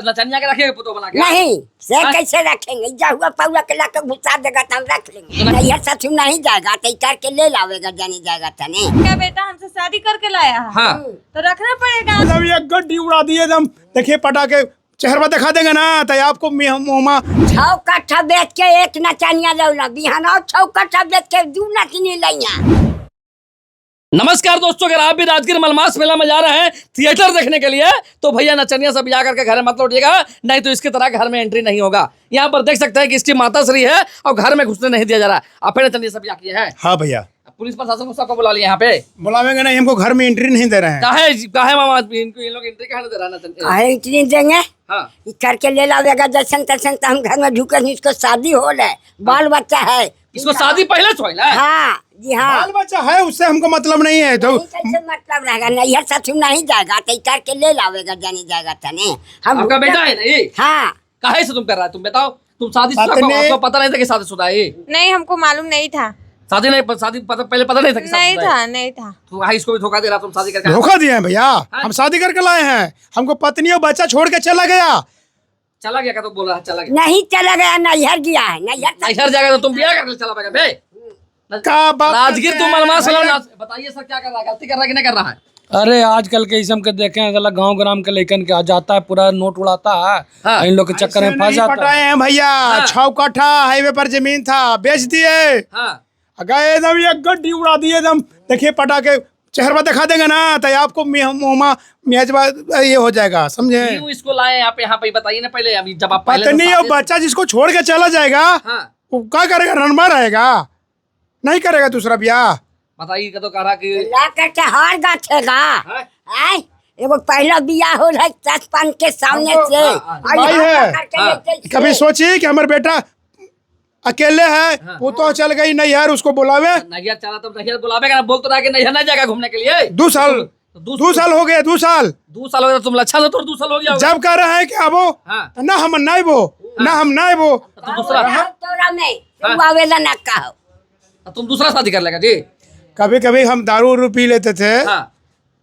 नचनिया के रखेंगे पुतो बना के? नहीं से कैसे रखेंगे? हुआ पौआ के लाकर घुसा देगा तो हम रख लेंगे। नहीं सच नहीं जाएगा तो इतर के ले लावेगा जाने जाएगा तने। क्या बेटा हमसे शादी करके लाया है? हाँ। तो रखना पड़ेगा। मतलब एक गड्डी उड़ा दिए एकदम। देखिए पटाखे चेहरा दिखा देंगे ना तो आपको मुँह 6 कट्ठा बेच के एक नचनिया लौला बिहाना 6 कट्ठा बेच के 2 नचनी लैया। नमस्कार दोस्तों, अगर आप भी राजगीर मलमास मेला में जा रहे हैं थिएटर देखने के लिए तो भैया नचनिया सब जा करके घर मत लौटिएगा, नहीं तो इसकी तरह घर में एंट्री नहीं होगा। यहाँ पर देख सकते हैं कि इसकी माता श्री है और घर में घुसने नहीं दिया जा रहा। आप नचनिया सब किए हैं? हाँ भैया, पुलिस प्रशासन को सबको बुला लिया यहाँ पे। बुलावेंगे नहीं, हमको घर में एंट्री नहीं दे रहे हैं। काहे मामा इन लोग एंट्री कहाँ दे रहा नचनिया? एंट्री देंगे हाँ। करके ले लावेगा जैसन तैसन तो हम घर में ढुके। इसको शादी हो रहा है, बाल बच्चा है। इसको शादी पहले से होइला? हाँ जी हाँ। बाल बच्चा है, उससे हमको मतलब नहीं है। तो कैसे मतलब रहेगा? नहीं है सच नहीं जाएगा तो इतर के ले लावेगा जाने जाएगा तने। हम आपका बेटा है नहीं? हाँ। काहे से तुम कर रहा है? तुम बताओ, तुम शादी आपको पता नहीं था कि शादीशुदा है? नहीं, हमको मालूम नहीं था। शादी नहीं, पहले पता नहीं था कि नहीं था। तो भाई इसको भी धोखा दे रहा, तुम शादी करके धोखा दिए हैं भैया। हम शादी करके लाए हैं, हमको पत्नी और बच्चा छोड़ के चला गया। चला गया? क्या तो बोल रहा है चला गया? नहीं चला गया, नैहर गया है। नैहर जाएगा तो तुम ब्याह करके चला पाएगा बे? क्या बात राजगीर तुम मलमास बताइए सर, क्या कर रहा है? गलती कर रहा है कि नहीं कर रहा है? अरे आजकल के इसम के देखे हैं, गांव ग्राम के लेकिन के आ जाता है, पूरा नोट उड़ाता है। हाँ। इन लोग के चक्कर में फंस जाता है। पटाए हैं भैया। हाँ। 6 कट्ठा हाईवे पर जमीन था, बेच दिए। हाँ। गए एकदम, एक गड्डी उड़ा दिए एकदम। देखिए पटाखे चेहरा दिखा देंगे ना तो आपको मुँह ये हो जाएगा, समझे? क्यों इसको लाए यहाँ पे बताइए ना पहले। अभी जब आप पहले पत्नी और बच्चा जिसको छोड़ के चला जाएगा, हाँ। वो क्या करेगा? रनबा रहेगा, नहीं करेगा दूसरा ब्याह। बताइए तो कह रहा कि ला करके हार गाछेगा। एगो पहला बियाह हो रहा है चचपन के सामने से। भाई है, कभी सोचिए कि हमारे बेटा अकेले है, वो तो चल गई नहीं यार, उसको बुलावे। नैहर चला तो नैहर बुलावेगा। बोल तो रहा कि नैहर नहीं जाएगा घूमने के लिए। 2 साल 2 साल हो गए। 2 साल 2 साल हो गया। तुम लच्छा तो 2 साल हो गया। जब कह रहे हैं कि अब हाँ। ना हम नहीं वो, ना हम नहीं वो। तो दूसरा तोरा में तुम आवेला ना कहो। तुम दूसरा शादी कर लेगा जी? कभी कभी हम दारू उरू पी लेते थे। हाँ।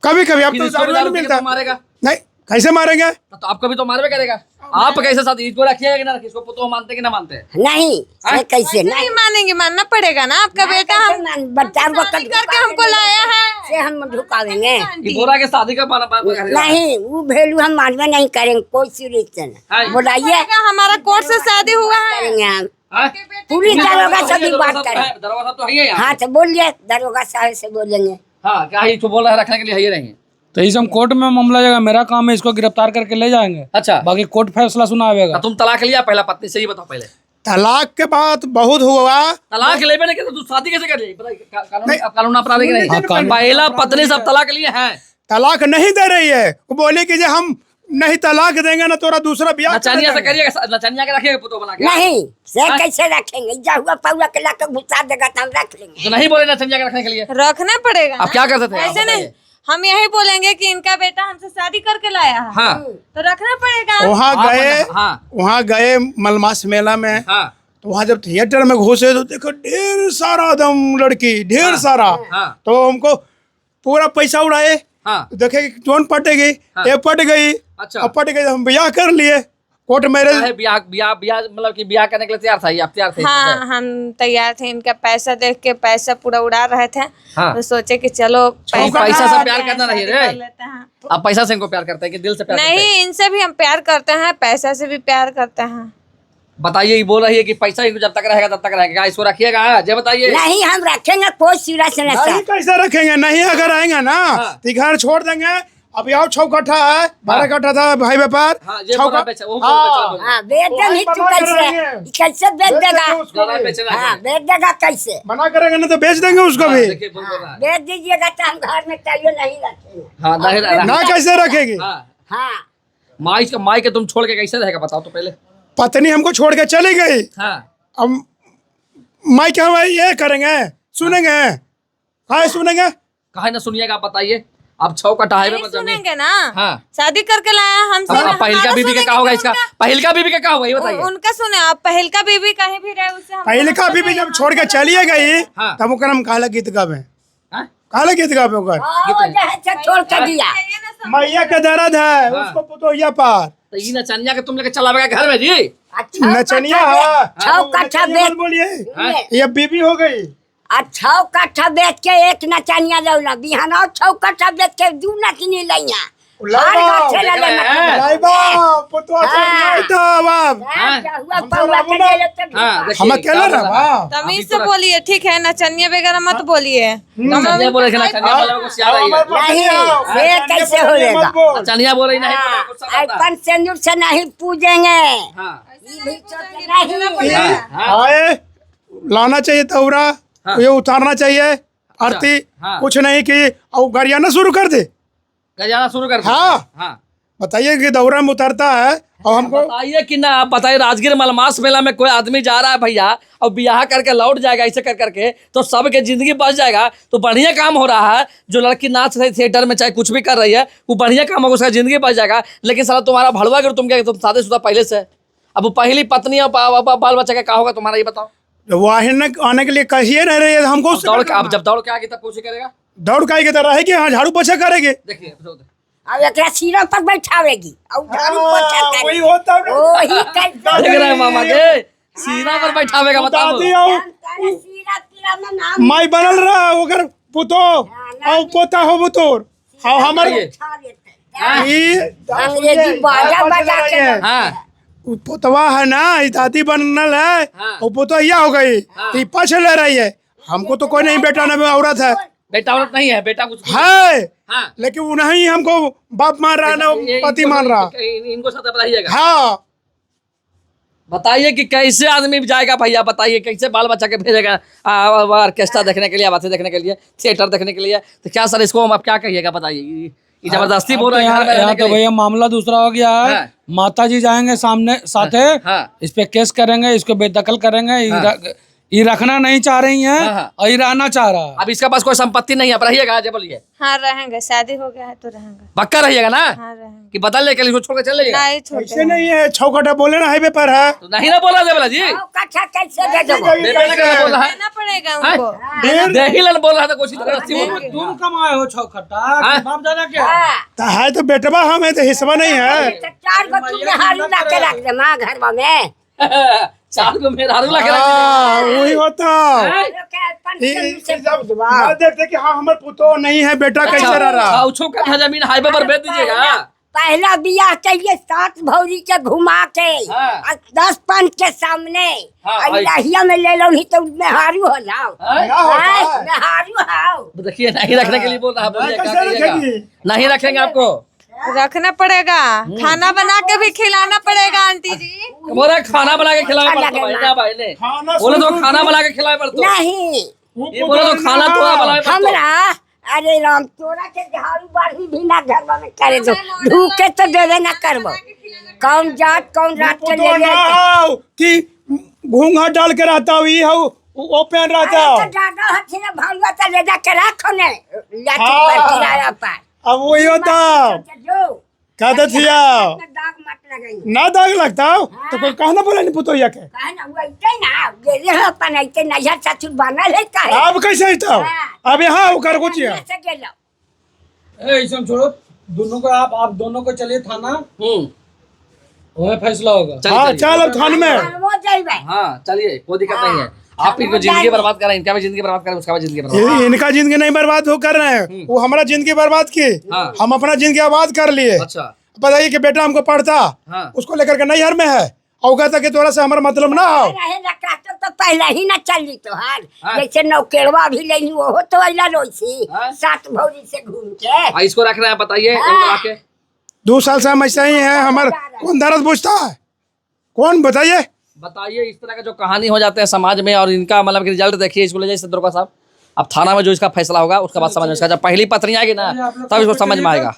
कभी कभी अब तो इसको दारू भी नहीं मिलता। मारेगा? नहीं, कैसे मारेंगे? तो आपको भी तो मारवे करेगा। आप कैसे शादी इसको रखिएगा कि ना रखिए? इसको पुतो मानते कि ना मानते? नहीं से कैसे नहीं मानेंगे, मानना पड़ेगा ना। आपका बेटा हम बच्चा करके हमको लाया है, से हम ढुकावेंगे। ये बोल रहा है कि शादी का नहीं, वो वैल्यू हम मानवे नहीं करेंगे। कोई सीरियस नहीं बुलाइए। हमारा कोर्ट से शादी हुआ है। करेंगे हम पूरी दरोगा से भी बात करें। दरोगा साहब तो है। हाँ तो बोलिए, दरोगा साहब से बोलेंगे। हाँ, क्या ही तो बोल रहा है रखने के लिए है नहीं? तो इसम कोर्ट में मामला जाएगा। मेरा काम है इसको गिरफ्तार करके ले जाएंगे। अच्छा, बाकी कोर्ट फैसला सुनावेगा। तुम तलाक लिया पहला पत्नी से? ही बताओ पहले। तलाक के बाद बहुत हुआ। तलाक ले नहीं तो शादी कैसे कर ली? कानून अपराध की नहीं? पहला पत्नी सब तलाक लिए हैं। तलाक नहीं दे रही है, वो बोले कि जो हम नहीं तलाक देंगे ना तोरा दूसरा ब्याह। नचनिया से करिएगा, नचनिया के रखिएगा पुतो बना के? नहीं से कैसे रखेंगे? हुआ पौआ के लाकर घुसा देगा तो हम रख लेंगे। तो नहीं बोले नचनिया के रखने के लिए? रखना पड़ेगा। आप क्या करते थे? ऐसे नहीं, हम यही बोलेंगे कि इनका बेटा हमसे शादी करके लाया है। हाँ। तो रखना पड़ेगा। वहाँ गए मलमास मेला में। हाँ। तो वहाँ जब थिएटर में घुसे तो देखो ढेर सारा दम लड़की, ढेर सारा। तो हमको पूरा पैसा उड़ाए। देखे कौन पटेगी? ये पट गई। अच्छा। अब पट गई, हम ब्याह कर लिए कोर्ट मैरिज। ब्याह मतलब कि ब्याह करने के लिए तैयार था? आप तैयार थे? हाँ, हम तैयार थे। इनका पैसा देख के पैसा पूरा उड़ा रहे थे। हाँ। तो सोचे कि चलो पैसा से प्यार करना नहीं रे। लेते हैं। आप पैसा से इनको प्यार करते हैं कि दिल से प्यार करते हैं? नहीं, इनसे भी हम प्यार करते हैं, पैसा से भी प्यार करते हैं। बताइए, ये बोल रही है कि पैसा इनको जब तक रहेगा तब तक रहेगा। इसको रखिएगा जे बताइए। नहीं हम रखेंगे, कोई सीरियस नहीं कैसे रखेंगे? नहीं अगर आएंगे ना तो घर छोड़ देंगे। अब यहाँ 6 कट्ठा है, 12 कट्ठा था भाई व्यापार। बेच देगा। हाँ, बेच देगा कैसे? मना करेंगे ना तो बेच देंगे उसको भी। बेच दीजिएगा तो हम घर में चाहिए नहीं रखेंगे। ना कैसे रखेगी? हाँ। माई के तुम छोड़ के कैसे रहेगा बताओ तो पहले। पत्नी हमको छोड़ के चली गई। अब माई क्या हम ये करेंगे? सुनेंगे? हाँ सुनेंगे। कहे ना सुनिएगा? आप बताइए। अब 6 कट्ठा हाईवे पर सुनेंगे ना। हाँ। शादी करके लाया हमसे। पहिलका बीबी का क्या होगा? इसका पहिलका बीबी का क्या होगा ये बताइए। उनका सुने आप। पहिलका बीबी कहीं भी रहे उससे पहिलका बीबी जब छोड़ के चलिए गई तब ओकर हम काला गीत गावे। काला गीत गावे ओकर छोड़ के दिया। मैया का दर्द है उसको पुतोहिया पार तो ये नचनिया के तुम लेके चला घर में जी। अच्छा नचनिया है छौ कट्ठा बेच बोलिए ये बीबी हो गई। छौ कट्ठा बेच के एक नचनिया लौला बिहाना 6 कट्ठा बेच के 2 नचनी लैया हर गाछे ला ले लाइबा पुतवा से नहीं था बाप हुआ पौवा के ले ले तो हम अकेला रहा तमीज से बोलिए, ठीक है? नचनिया वगैरह मत बोलिए। नचनिया बोले कि नचनिया वालों को सिया रही है। नहीं ये कैसे होएगा? नचनिया बोल रही नहीं बोले, गुस्सा करता है। अपन सिंदूर से नहीं पूजेंगे हाँ। ये भी सोच नहीं आए लाना चाहिए तौरा ये उतारना चाहिए आरती हाँ। कुछ नहीं कि और गरियाना शुरू कर दे। जाना शुरू कर। हाँ। हाँ बताइए कि दौरा में उतरता है और हमको बताइए कि ना आप बताइए, राजगीर मलमास मेला में कोई आदमी जा रहा है भैया और ब्याह करके लौट जाएगा ऐसे कर करके तो सबके जिंदगी बच जाएगा। तो बढ़िया काम हो रहा है। जो लड़की नाच रही थिएटर में चाहे कुछ भी कर रही है वो बढ़िया काम होगा, उसका जिंदगी बच जाएगा। लेकिन साला तुम्हारा भड़वा कर तुम क्या तुम शादीशुदा पहले से, अब वो पहली पत्नी और बाल बच्चा का क्या होगा तुम्हारा, ये बताओ। वाहिन आने के लिए कहिए रह रही है हमको उससे दौड़ के अब जब दौड़ के आगे तब पूछे करेगा। दौड़ का की तरह है कि हाँ झाड़ू पोछा करेंगे। देखिए अब एकरा सिरों पर बैठावेगी और झाड़ू पोछा हाँ, वही करेगी होता है। ओही कैसे देख रहे हैं मामा के सीना पर बैठावेगा बताओ। दादी आओ तारे सीरा पीरा में नाम माई बनल रहा ओकर पुतो और पोता हो बुतोर हाँ हमर छा लेते हैं। ई अंग्रेजी बाजा बजा के हाँ पुतवा है ना ई दादी बनल है हाँ। और पुतोहिया हो गई तो पीछे ले रही है। हमको तो कोई नहीं बेटा ना औरत है बेटा औरत नहीं है, बेटा कुछ है हाँ। लेकिन वो नहीं हमको बाप मान रहा ना पति मान रहा। इनको साथ बताइएगा। हाँ बताइए कि कैसे आदमी जाएगा भैया, बताइए कैसे बाल बच्चा के भेजेगा ऑर्केस्ट्रा देखने के लिए, बातें देखने के लिए, थिएटर देखने के लिए। तो क्या सर इसको हम आप क्या कहिएगा बताइए। ये जबरदस्ती बोल रहे हैं घर में रहने यहाँ के तो लिए। भैया मामला दूसरा हो गया है। हाँ। माता जी जाएंगे सामने साथे हाँ। इस पे केस करेंगे, इसको बेदखल करेंगे। ये रखना नहीं चाह रही हैं हाँ, हाँ। और ये रहना चाह रहा है। अब इसके पास कोई संपत्ति नहीं है, अब रहिएगा जब बोलिए हाँ रहेंगे, शादी हो गया है तो रहेंगे। पक्का रहिएगा ना हाँ रहेंगे, कि बदल लेके इसको छोड़ के चल जाइएगा। नहीं छोड़ते ऐसे नहीं है छौकटा बोले ना हाईवे पर है तो नहीं ना बोला जबला जी, छौ कट्ठा कैसे दे देबो? देवे ना क्या बोल रहा है। देना पड़ेगा उनको। दे ही लन बोल रहा था कुछ जबरदस्ती। तुम कमाए हो छौखटा हाँ। बाप दादा क्या हाँ, तो है तो बेटवा हम है तो हिस्सा नहीं है। तो 4 गो तुमने हालू ला के रख दे माँ घरवा में 4 को मेरा हारू लग रहा हाँ वही होता है। देखते कि हाँ हमारे पुतो नहीं है बेटा कैसे रह रहा। छौ कट्ठा जमीन हाईवे पर बेच दीजिएगा। पहला बियाह चाहिए 7 भौरी के घुमा के हाँ। और 10 पंच के सामने हाँ, और भाई। लहिया में ले लो नहीं तो मेहारू हो जाओ हैं? क्या होता है? मेहारू आओ देखिए नहीं रखने के लिए बोल रहा है, बोलिए क्या कैसे करिएगा। रखेंगे? नहीं रखेंगे आपको, रखना पड़ेगा, खाना बना के भी खिलाना पड़ेगा आंटी जी। बोल रहे खाना बना के खिलाए अच्छा पड़ता लगेगा। भाई ना भाई ने खाना बोले तो सुन- खाना बना के खिलाए पड़ता। नहीं ये बोले तो खाना तो बनाए पड़ता। हमरा अरे राम तोरा के झाड़ू बाढ़ी भी ना घरवा में करे दो ढूके तो देवे ना करबो कौन जात कौन रात के ले पुतो ले ना आओ कि घूंघट डाल के रहता हूँ ये हो ओपन रहता अरे हूँ। तो ज्यादा हथी ना भालवा तो ले जा के रखो ने लाठी हाँ। पर किराया पर अब वही होता जो कहते थिया दाग मत लगाई ना दाग लगता हो तो कोई कहना बोला नहीं पुतोहिया के काहे ना वो ऐसे ना गेले हो अपन ऐसे नजर ससुर बनल है काहे अब कैसे रहता हो अब यहाँ कर कुछ ऐसे गेलो ऐसा छोड़ो, दोनों को आप दोनों को चलिए थाना, वहाँ फैसला होगा। हाँ चल अब थान में वो जाइबे हाँ चलिए कोई दिक्कत नहीं है। आप इनको जिंदगी बर्बाद करें, इनका भी जिंदगी बर्बाद करें, उसका भी जिंदगी बर्बाद। इनका जिंदगी नहीं बर्बाद हो कर रहे हैं वो हमारा जिंदगी बर्बाद की हाँ। हम अपना जिंदगी आबाद कर लिए। अच्छा बताइए कि बेटा हमको पढ़ता हाँ। उसको लेकर के नैहर में है और कहता कि तोरा से हमारा मतलब ना हो। रहे रखा तो पहले ही ना चली तो हाँ। हाल जैसे नौकेड़वा भी लेनी वो तो अइला रोसी हाँ। 7 भौरी से घूम के भाई इसको रख रहे हैं बताइए हाँ। आके 2 साल से हम ऐसे ही हैं हमार कौन दर्द पूछता है कौन बताइए। बताइए इस तरह का जो कहानी हो जाते हैं समाज में और इनका मतलब कि रिजल्ट देखिए इसको ले जाइए दरोगा साहब। अब थाना में जो इसका फैसला होगा उसके बाद समझ में इसका जब पहली पत्नी आएगी ना तब इसको समझ में आएगा।